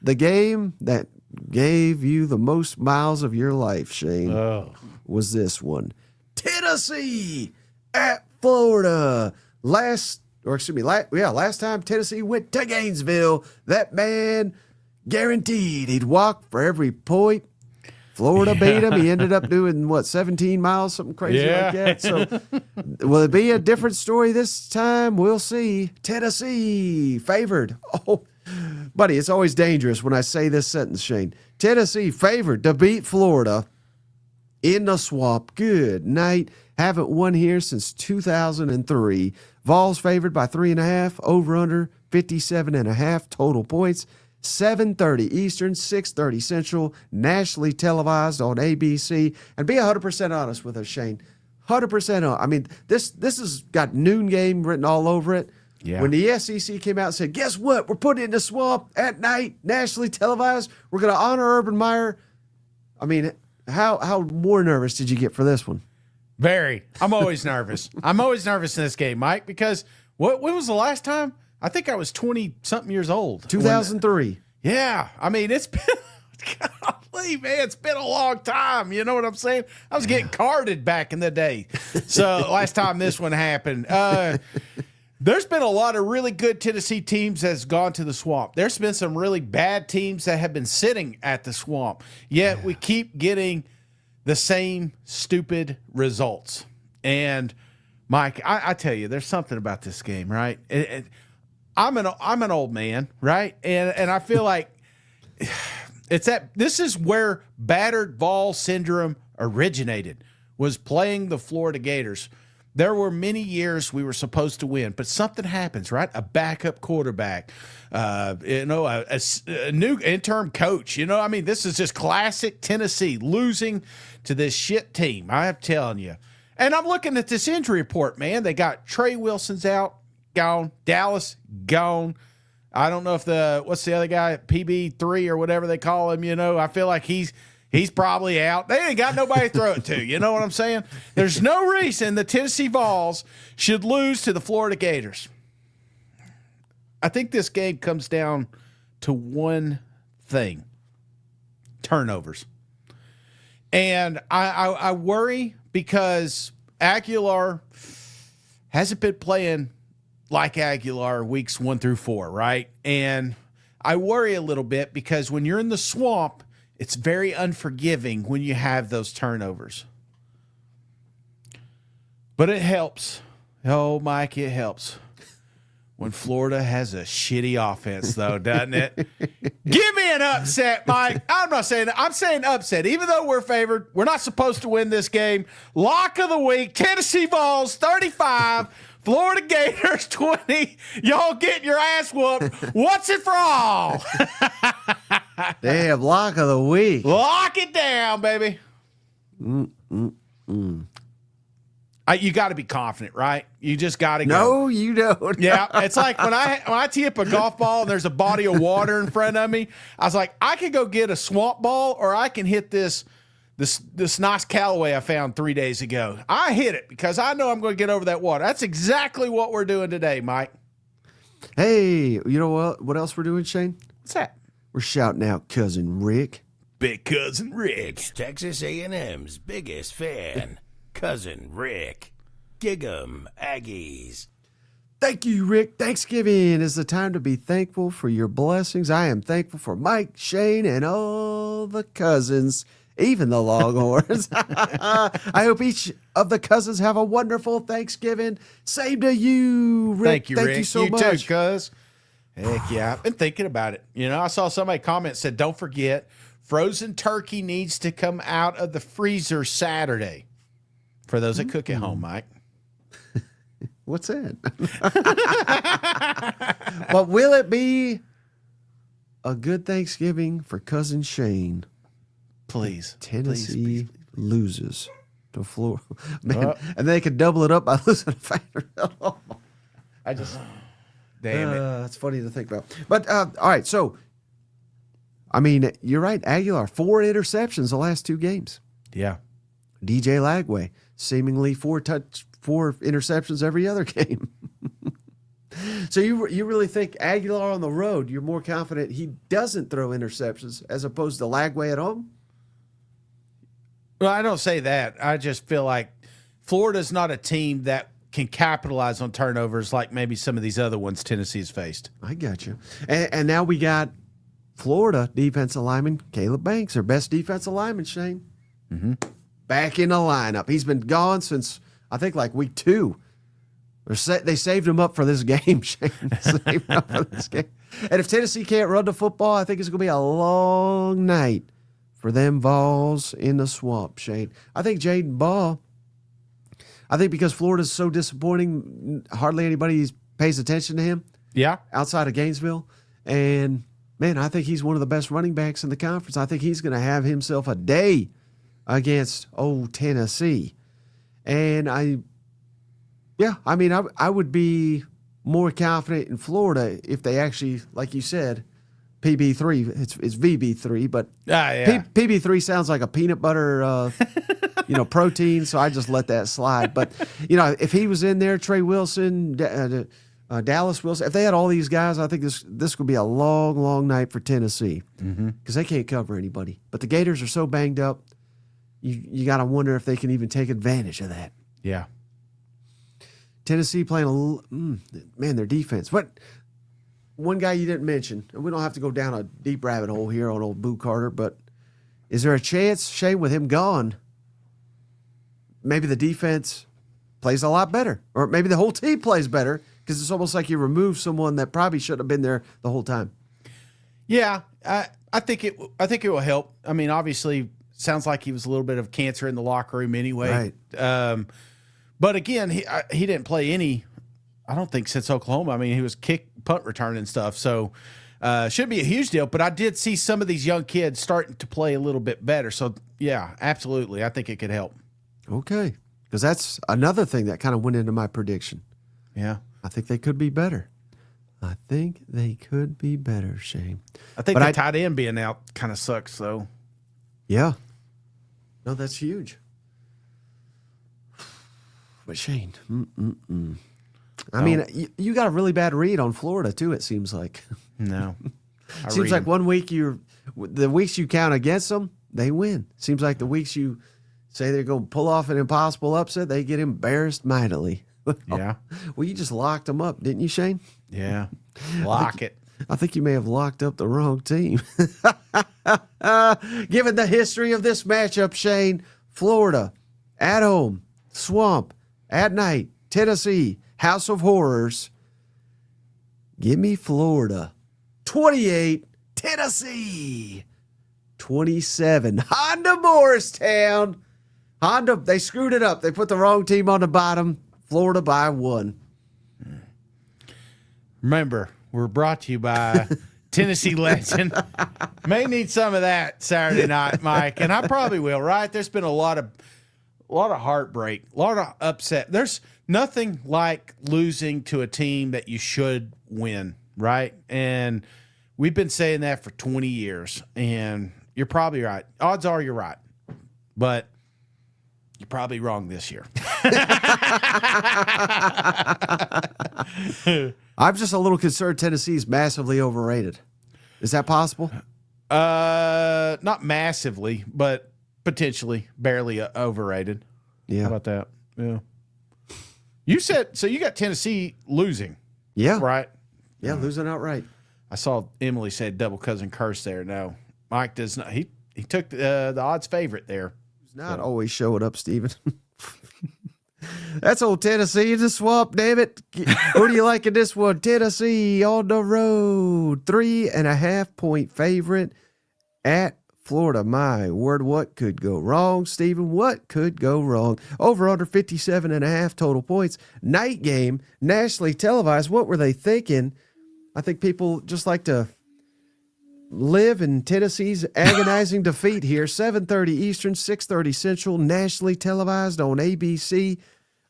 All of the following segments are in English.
the game that gave you the most miles of your life, Shane, was this one. Tennessee at Florida. Last time Tennessee went to Gainesville, that man guaranteed he'd walk for every point. Florida beat him. He ended up doing, 17 miles, something crazy like that. So will it be a different story this time? We'll see. Tennessee favored. Oh, buddy, it's always dangerous when I say this sentence, Shane. Tennessee favored to beat Florida in the swamp. Good night. Haven't won here since 2003. Vols favored by 3.5. Over under 57.5 total points. 7:30 Eastern, 6:30 Central, nationally televised on ABC. And be 100% honest with us, Shane. 100% honest. I mean, this has got noon game written all over it. Yeah. When the SEC came out and said, guess what? We're putting it in the swamp at night, nationally televised. We're going to honor Urban Meyer. I mean, how more nervous did you get for this one? Very. I'm always nervous. I'm always nervous in this game, Mike, because when was the last time? I think I was 20-something years old. 2003. Yeah. I mean, it's been, golly, man, it's been a long time. You know what I'm saying? I was getting carded back in the day. So last time this one happened. There's been a lot of really good Tennessee teams that's gone to the swamp. There's been some really bad teams that have been sitting at the swamp. Yet we keep getting the same stupid results. And, Mike, I tell you, there's something about this game, right? I'm an old man, right? And I feel like this is where battered Vols syndrome originated, was playing the Florida Gators. There were many years we were supposed to win, but something happens, right? A backup quarterback, a new interim coach. I mean, this is just classic Tennessee losing to this shit team. I'm telling you. And I'm looking at this injury report, man. They got Trey Wilson's out. Gone. Dallas, gone. I don't know if what's the other guy, PB3 or whatever they call him, I feel like he's probably out. They ain't got nobody to throw it to. You know what I'm saying? There's no reason the Tennessee Vols should lose to the Florida Gators. I think this game comes down to one thing: turnovers. And I worry because Aguilar hasn't been playing like Aguilar weeks 1 through 4, right? And I worry a little bit because when you're in the swamp, it's very unforgiving when you have those turnovers. But it helps. Oh, Mike, it helps. When Florida has a shitty offense, though, doesn't it? Give me an upset, Mike. I'm saying upset. Even though we're favored, we're not supposed to win this game. Lock of the week, Tennessee Vols 35, Florida Gators 20. Y'all getting your ass whooped. What's it for all? Damn, lock of the week. Lock it down, baby. You got to be confident, right? You just got to go. No, you don't. Yeah, it's like when I tee up a golf ball and there's a body of water in front of me, I was like, I could go get a swamp ball or I can hit this nice Callaway I found 3 days ago. I hit it because I know I'm going to get over that water. That's exactly what we're doing today, Mike. Hey, you know what? What else we're doing, Shane? What's that? We're shouting out Cousin Rick. Big Cousin Rick. It's Texas A&M's biggest fan. Cousin Rick. Gig 'em, Aggies. Thank you, Rick. Thanksgiving is the time to be thankful for your blessings. I am thankful for Mike, Shane, and all the cousins, even the Longhorns. I hope each of the cousins have a wonderful Thanksgiving. Same to you, Rick. Thank you, Rick. You so much. You too, cuz. Heck yeah. I've been thinking about it. I saw somebody comment, said, don't forget, frozen turkey needs to come out of the freezer Saturday. For those that cook at home, Mike. What's that? But will it be a good Thanksgiving for Cousin Shane? Please. Tennessee loses to Florida. Man, and they could double it up by losing a factor. Damn it. That's funny to think about. But, all right, so, you're right. Aguilar, 4 interceptions the last 2 games. Yeah. DJ Lagway, seemingly 4 interceptions every other game. So you really think Aguilar on the road, you're more confident he doesn't throw interceptions as opposed to Lagway at home? Well, I don't say that. I just feel like Florida's not a team that can capitalize on turnovers like maybe some of these other ones Tennessee's faced. I got you. And now we got Florida defensive lineman Caleb Banks, their best defensive lineman, Shane. Mm-hmm. Back in the lineup. He's been gone since, I think, like week 2. They saved him up for this game, Shane. Saved him up for this game. And if Tennessee can't run the football, I think it's going to be a long night for them Vols in the swamp, Shane. I think Jaden Ball, because Florida's so disappointing, hardly anybody pays attention to him. Yeah. Outside of Gainesville. And, man, I think he's one of the best running backs in the conference. I think he's going to have himself a day against old Tennessee. And I would be more confident in Florida if they actually, like you said, PB3. It's VB3, but PB3 sounds like a peanut butter, protein. So I just let that slide. But if he was in there, Trey Wilson, Dallas Wilson, if they had all these guys, I think this could be a long, long night for Tennessee because they can't cover anybody. But the Gators are so banged up, you got to wonder if they can even take advantage of that. Yeah. Tennessee playing their defense. But one guy you didn't mention, and we don't have to go down a deep rabbit hole here on old Boo Carter, but is there a chance, Shane, with him gone, maybe the defense plays a lot better, or maybe the whole team plays better because it's almost like you remove someone that probably shouldn't have been there the whole time. Yeah, I think it will help. I mean, obviously, sounds like he was a little bit of cancer in the locker room anyway. Right. But again, he didn't play any, I don't think, since Oklahoma. I mean, he was punt return and stuff. So should be a huge deal. But I did see some of these young kids starting to play a little bit better. So, yeah, absolutely. I think it could help. Okay. Because that's another thing that kind of went into my prediction. Yeah. I think they could be better. Shane. I think the tight end being out kind of sucks, though. Yeah. No, that's huge. But Shane, I mean, you got a really bad read on Florida too. It seems like. No, seems like 1 week the weeks you count against them, they win. Seems like the weeks you say they're going to pull off an impossible upset, they get embarrassed mightily. Yeah. Well, you just locked them up, didn't you, Shane? Yeah. Lock it. I think you may have locked up the wrong team. Given the history of this matchup, Shane, Florida at home, swamp. At night, Tennessee, House of Horrors. Give me Florida. 28, Tennessee. 27, Honda Morristown. Honda, they screwed it up. They put the wrong team on the bottom. Florida by 1. Remember, we're brought to you by Tennessee Legend. May need some of that Saturday night, Mike, and I probably will, right? There's been a lot of heartbreak, a lot of upset. There's nothing like losing to a team that you should win, right? And we've been saying that for 20 years, and you're probably right. Odds are you're right, but you're probably wrong this year. I'm just a little concerned Tennessee's massively overrated. Is that possible? Not massively, but potentially barely overrated. Yeah. How about that? Yeah. You said, so you got Tennessee losing. Yeah. Right? Yeah, losing outright. I saw Emily said double cousin curse there. No, Mike does not. He took the odds favorite there. He's not always showing up, Steven. That's old Tennessee in the swamp, damn it. Who do you like in this one? Tennessee on the road. 3.5 point favorite at Florida. My word, what could go wrong, Steven? What could go wrong? Over under 57.5 total points. Night game, nationally televised. What were they thinking? I think people just like to live in Tennessee's agonizing defeat here. 7:30 Eastern, 6:30 Central, nationally televised on ABC.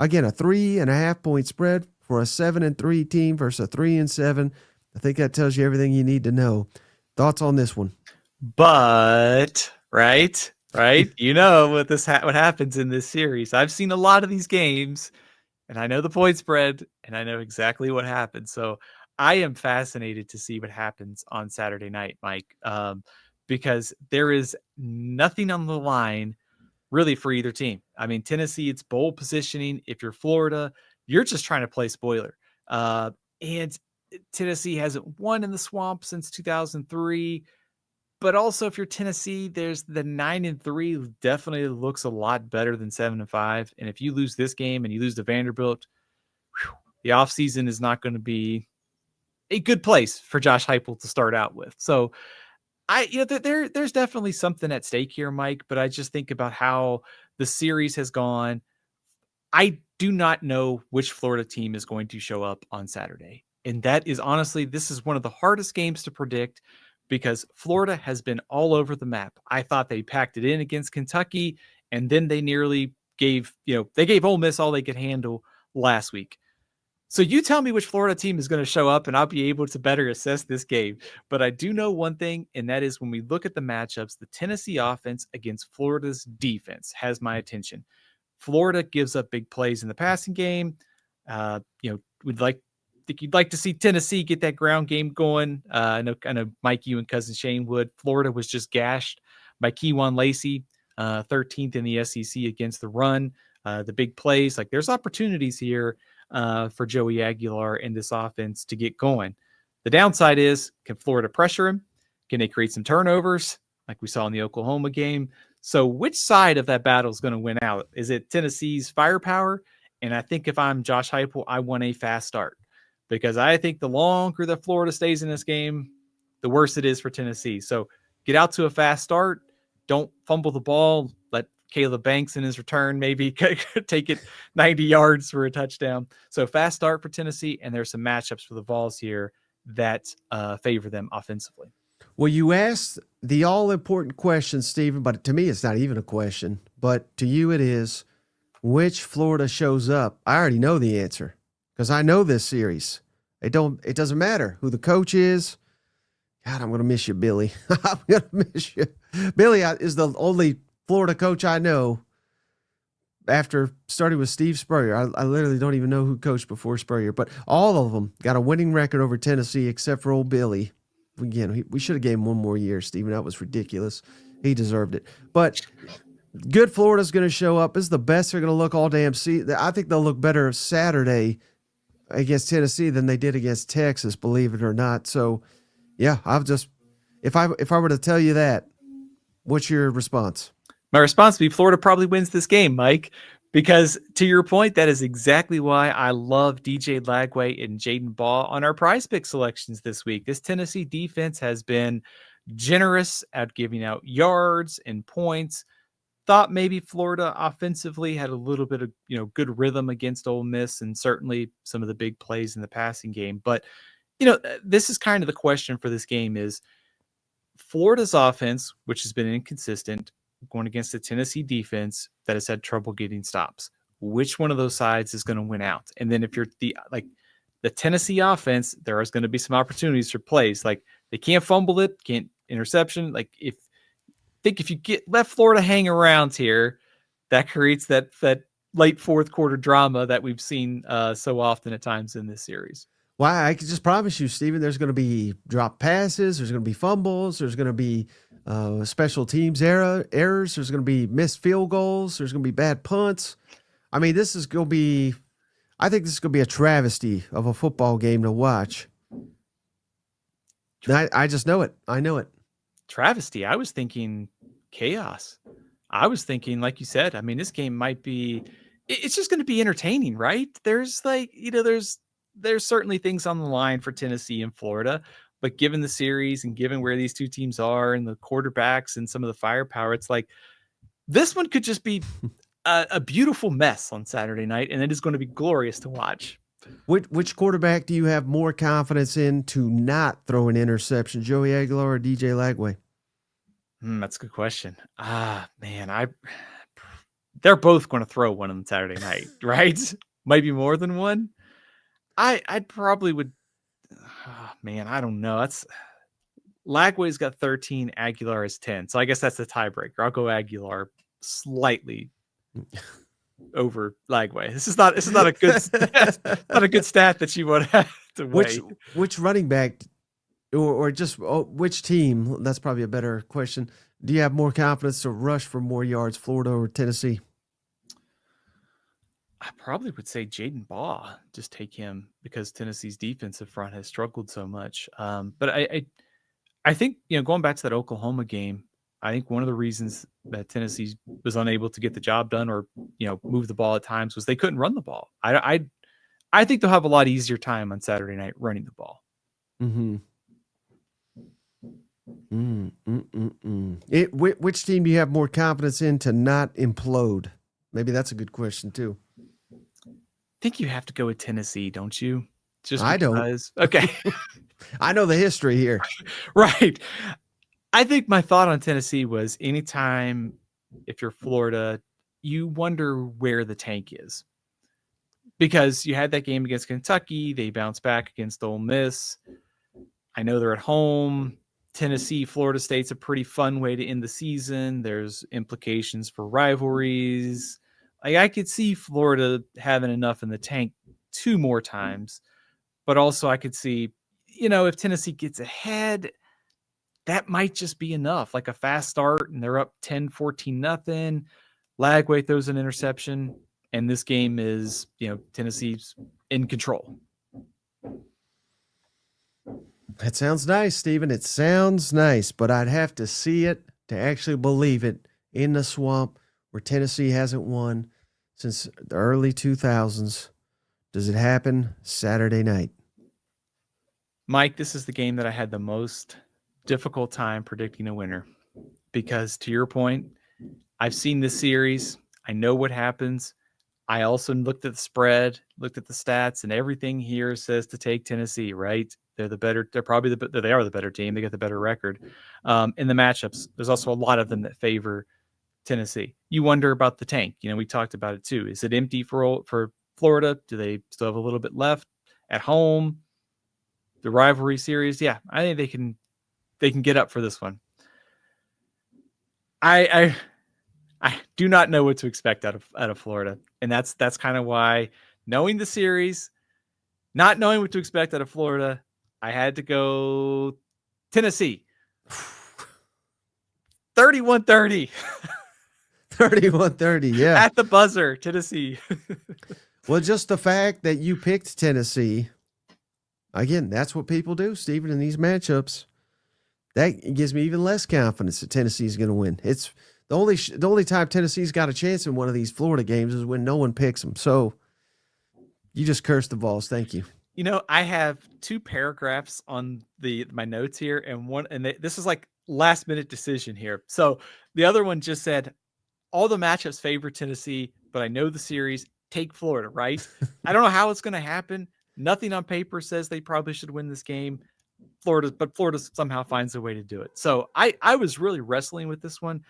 Again, a 3.5 point spread for a 7-3 team versus a 3-7. I think that tells you everything you need to know. Thoughts on this one? But right, you know what happens in this series. I've seen a lot of these games, and I know the point spread, and I know exactly what happened. So I am fascinated to see what happens on Saturday night, Mike, because there is nothing on the line really for either team. I mean, Tennessee, it's bowl positioning. If you're Florida, you're just trying to play spoiler. And Tennessee hasn't won in the swamp since 2003. But also, if you're Tennessee, there's the 9-3 definitely looks a lot better than 7-5. And if you lose this game and you lose to Vanderbilt, the offseason is not going to be a good place for Josh Heupel to start out with. So there's definitely something at stake here, Mike. But I just think about how the series has gone. I do not know which Florida team is going to show up on Saturday. And that is honestly, this is one of the hardest games to predict because Florida has been all over the map. I thought they packed it in against Kentucky, and then they nearly gave Ole Miss all they could handle last week. So you tell me which Florida team is going to show up, and I'll be able to better assess this game. But I do know one thing, and that is when we look at the matchups, the Tennessee offense against Florida's defense has my attention. Florida gives up big plays in the passing game. You'd like to see Tennessee get that ground game going. I know Mike, you and cousin Shane would. Florida was just gashed by Keywan Lacey, 13th in the SEC against the run. The big plays, like there's opportunities here for Joey Aguilar in this offense to get going. The downside is, can Florida pressure him? Can they create some turnovers like we saw in the Oklahoma game? So which side of that battle is going to win out? Is it Tennessee's firepower? And I think if I'm Josh Heupel, I want a fast start because I think the longer that Florida stays in this game, the worse it is for Tennessee. So get out to a fast start. Don't fumble the ball. Let Caleb Banks in his return maybe take it 90 yards for a touchdown. So fast start for Tennessee, and there's some matchups for the Vols here that favor them offensively. Well, you asked the all-important question, Steven, but to me it's not even a question. But to you it is, which Florida shows up? I already know the answer because I know this series. It doesn't matter who the coach is. God, I'm going to miss you, Billy. I'm going to miss you. Billy is the only Florida coach I know after starting with Steve Spurrier. I literally don't even know who coached before Spurrier, but all of them got a winning record over Tennessee except for old Billy. Again, we should have gave him one more year, Steven. That was ridiculous. He deserved it. But good Florida's going to show up. This is the best they're going to look all damn season. I think they'll look better Saturday against Tennessee than they did against Texas, believe it or not. So, yeah, if I were to tell you that, what's your response? My response would be Florida probably wins this game, Mike, because to your point, that is exactly why I love DJ Lagway and Jaden Baugh on our prize pick selections this week. This Tennessee defense has been generous at giving out yards and points. Thought maybe Florida offensively had a little bit of, good rhythm against Ole Miss and certainly some of the big plays in the passing game. But, this is kind of the question for this game is Florida's offense, which has been inconsistent, going against the Tennessee defense that has had trouble getting stops. Which one of those sides is going to win out? And then if you're the Tennessee offense, there is going to be some opportunities for plays. Like they can't fumble it, can't interception. Like if you let Florida hang around here, that creates that late fourth quarter drama that we've seen so often at times in this series. Well, I can just promise you, Steven, there's going to be drop passes, there's going to be fumbles, there's going to be special teams errors, there's going to be missed field goals, there's going to be bad punts. I mean, I think this is going to be a travesty of a football game to watch. I just know it. I know it. Travesty. I was thinking chaos. I was thinking, like you said, I mean, this game might be, it's just going to be entertaining, right? There's there's certainly things on the line for Tennessee and Florida, but given the series and given where these two teams are and the quarterbacks and some of the firepower, it's like this one could just be a beautiful mess on Saturday night, and it is going to be glorious to watch. Which quarterback do you have more confidence in to not throw an interception, Joey Aguilar or DJ Lagway? That's a good question. Man, they're both going to throw one on Saturday night, right? Might be more than one. I probably would. Oh, man, I don't know. Lagway's got 13, Aguilar is 10. So I guess that's the tiebreaker. I'll go Aguilar slightly. over Lagway. This is not a good stat, not a good stat that you would have to weigh. Which running back or just which team, that's probably a better question, do you have more confidence to rush for more yards, Florida or Tennessee? I probably would say Jaden Baugh. Just take him because Tennessee's defensive front has struggled so much. But I think, going back to that Oklahoma game, I think one of the reasons that Tennessee was unable to get the job done or, move the ball at times was they couldn't run the ball. I think they'll have a lot easier time on Saturday night running the ball. Mm-hmm. Which team do you have more confidence in to not implode? Maybe that's a good question too. I think you have to go with Tennessee, don't you? Just I because. don't. Okay. I know the history here. Right. I think my thought on Tennessee was anytime, if you're Florida, you wonder where the tank is. Because you had that game against Kentucky. They bounced back against Ole Miss. I know they're at home. Tennessee, Florida State's a pretty fun way to end the season. There's implications for rivalries. I could see Florida having enough in the tank 2 more times. But also I could see, if Tennessee gets ahead, that might just be enough. Like a fast start and they're up 10-14-0. Lagway throws an interception. And this game is, Tennessee's in control. That sounds nice, Steven. It sounds nice, but I'd have to see it to actually believe it in the swamp where Tennessee hasn't won since the early 2000s. Does it happen Saturday night? Mike, this is the game that I had the most difficult time predicting a winner because, to your point, I've seen this series. I know what happens. I also looked at the spread, looked at the stats, and everything here says to take Tennessee, right? They are the better team. They get the better record. In the matchups, there's also a lot of them that favor Tennessee. You wonder about the tank. We talked about it too. Is it empty for Florida? Do they still have a little bit left at home? The rivalry series, yeah, I think they can get up for this one. I do not know what to expect out of Florida, and that's kind of why, knowing the series, not knowing what to expect out of Florida, I had to go Tennessee. 31-30. 31-30, yeah. At the buzzer, Tennessee. Well, just the fact that you picked Tennessee, again, that's what people do, Steven, in these matchups. That gives me even less confidence that Tennessee is going to win. It's the only time Tennessee's got a chance in one of these Florida games is when no one picks them. So you just cursed the Vols. Thank you. I have 2 paragraphs on my notes here, and this is like last minute decision here. So the other one just said, all the matchups favor Tennessee, but I know the series, take Florida, right? I don't know how it's going to happen. Nothing on paper says they probably should win this game. Florida somehow finds a way to do it. So I was really wrestling with this one,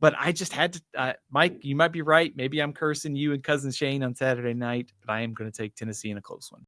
but I just had to, Mike, you might be right. Maybe I'm cursing you and cousin Shane on Saturday night, but I am going to take Tennessee in a close one.